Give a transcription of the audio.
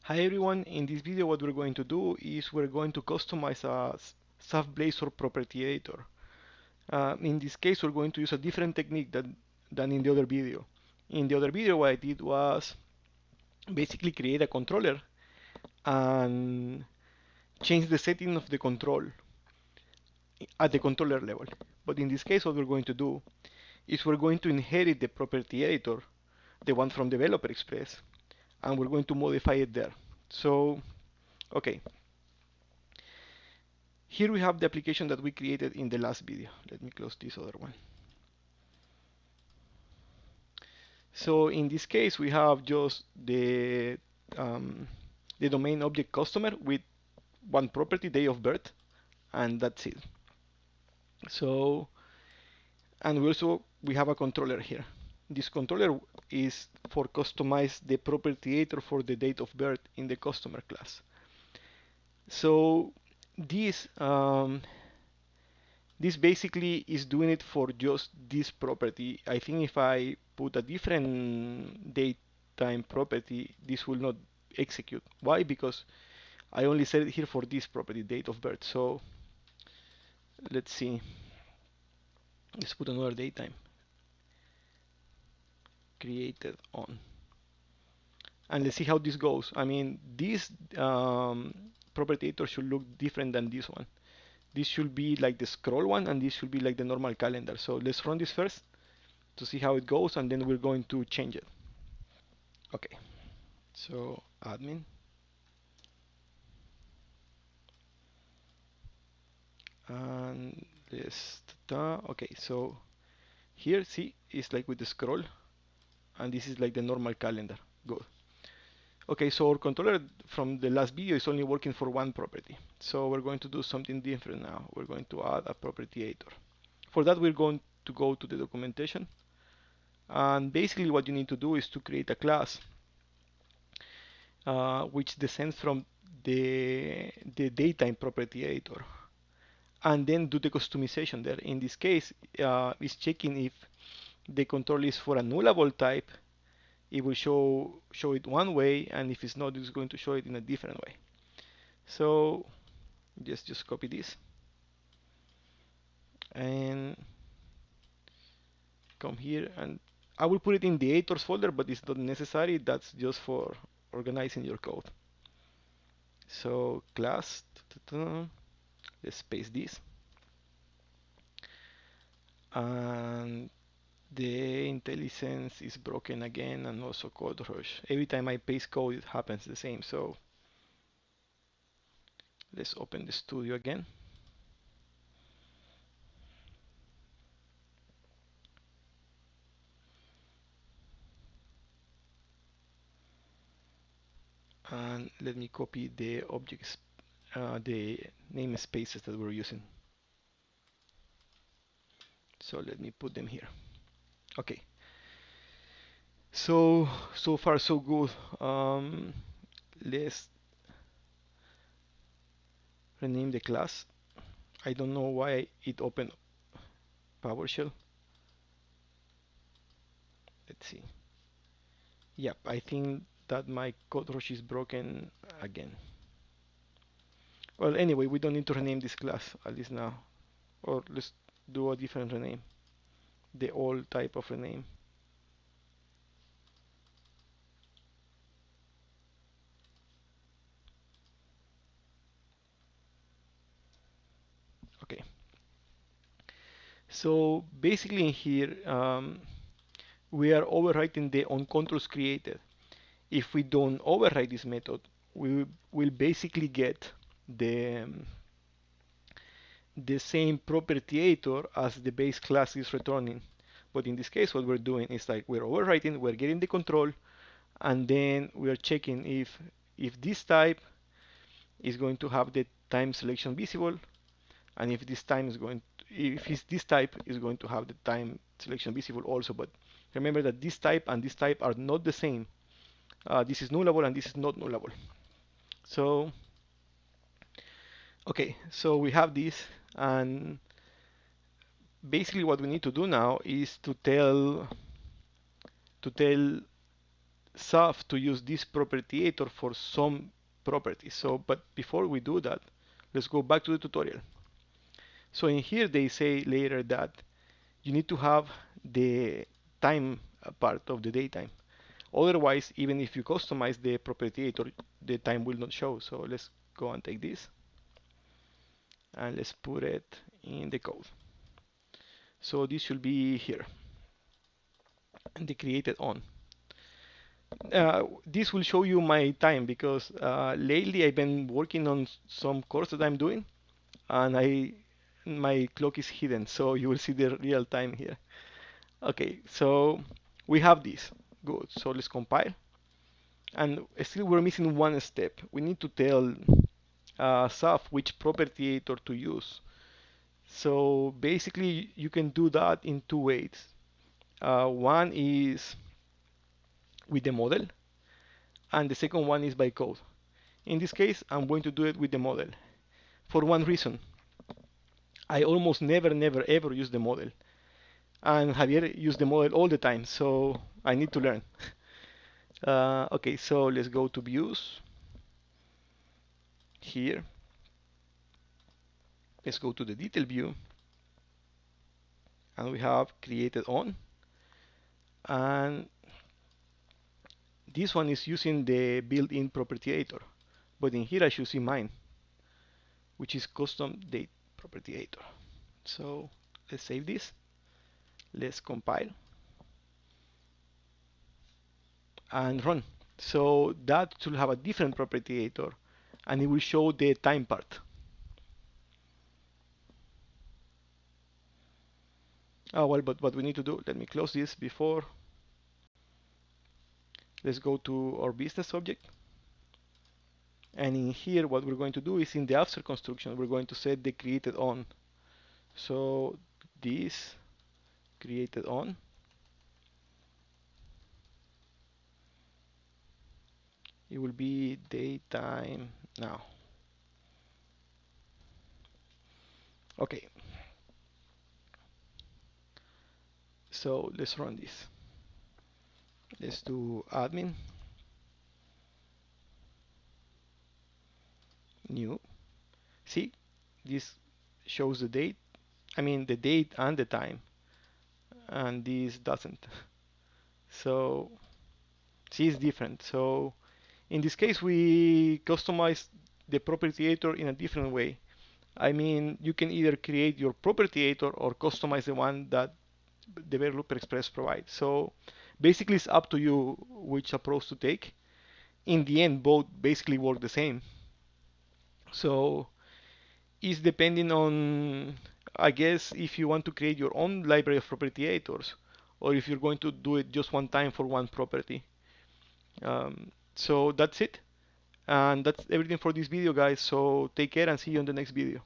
Hi everyone, in this video what we're going to do is we're going to customize a XAF Blazor property editor. In this case we're going to use a different technique than in the other video. In the other video what I did was basically create a controller and change the setting of the control at the controller level. But in this case what we're going to do is we're going to inherit the property editor, the one from DevExpress, and we're going to modify it there. So, okay. Here we have the application that we created in the last video. Let me close this other one. So in this case, we have just the domain object customer with one property, day of birth, and that's it. So, and we have a controller here. This controller is for customize the property editor for the date of birth in the customer class. So this basically is doing it for just this property. I think if I put a different date time property, this will not execute. Why? Because I only set it here for this property, date of birth. So let's see. Let's put another date time. Created on. And let's see how this goes. I mean, this property editor should look different than this one. This should be like the scroll one, and this should be like the normal calendar. So let's run this first to see how it goes, and then we're going to change it. Okay, so admin, and this, okay, so here, see, it's like with the scroll, and this is like the normal calendar. Good. Okay, so our controller from the last video is only working for one property. So we're going to do something different now. We're going to add a property editor. For that, we're going to go to the documentation. And basically what you need to do is to create a class which descends from the datetime property editor, and then do the customization there. In this case, it's checking if the control is for a nullable type. It will show it one way, and if it's not, it's going to show it in a different way. So just copy this and come here, and I will put it in the editors folder, but it's not necessary. That's just for organizing your code. So class, let's paste this, and the IntelliSense is broken again, and also code rush. Every time I paste code, it happens the same. So let's open the studio again. And let me copy the objects, the namespaces that we're using. So let me put them here. Okay. So far so good. Let's rename the class. I don't know why it opened PowerShell. Let's see. Yep, I think that my code rush is broken again. Well, anyway, we don't need to rename this class, at least now. Or let's do a different rename. The old type of rename. Okay. So basically in here, we are overwriting the onControls created. If we don't override this method, we will basically get the same property editor as the base class is returning. But in this case, what we're doing is like we're overwriting, we're getting the control, and then we are checking if this type is going to have the time selection visible, and if this type is going to have the time selection visible also. But remember that this type and this type are not the same. This is nullable and this is not nullable. So okay, so we have this, and basically what we need to do now is to tell XAF to use this propertiator for some properties. So, but before we do that, let's go back to the tutorial. So in here they say later that you need to have the time part of the datetime. Otherwise, even if you customize the propertiator, the time will not show. So let's go and take this and let's put it in the code. So this should be here and the created on. This will show you my time because lately I've been working on some course that I'm doing and my clock is hidden, so you will see the real time here. Okay, so we have this. Good. So let's compile. And still we're missing one step. We need to tell XAF which propertiator to use. So basically you can do that in two ways. One is with the model, and the second one is by code. In this case, I'm going to do it with the model for one reason. I almost never ever use the model, and Javier used the model all the time, so I need to learn. Okay, so let's go to views here. Let's go to the detail view, and we have created on, and this one is using the built-in propertiator, but in here I should see mine, which is custom date propertiator. So let's save this. Let's compile and run. So that should have a different propertiator and it will show the time part. Oh, well, but what we need to do, let me close this before. Let's go to our business object. And in here, what we're going to do is in the after construction, we're going to set the created on. So this created on. It will be daytime now. Okay. So let's run this. Let's do admin, new. See, this shows the date. I mean the date and the time, and this doesn't. So see, it's different. So in this case, we customize the propertiator in a different way. I mean, you can either create your propertiator or customize the one that DevExpress provides. So basically, it's up to you which approach to take. In the end, both basically work the same. So it's depending on, I guess, if you want to create your own library of propertiators or if you're going to do it just one time for one property. So that's it. And that's everything for this video, guys. So take care and see you in the next video.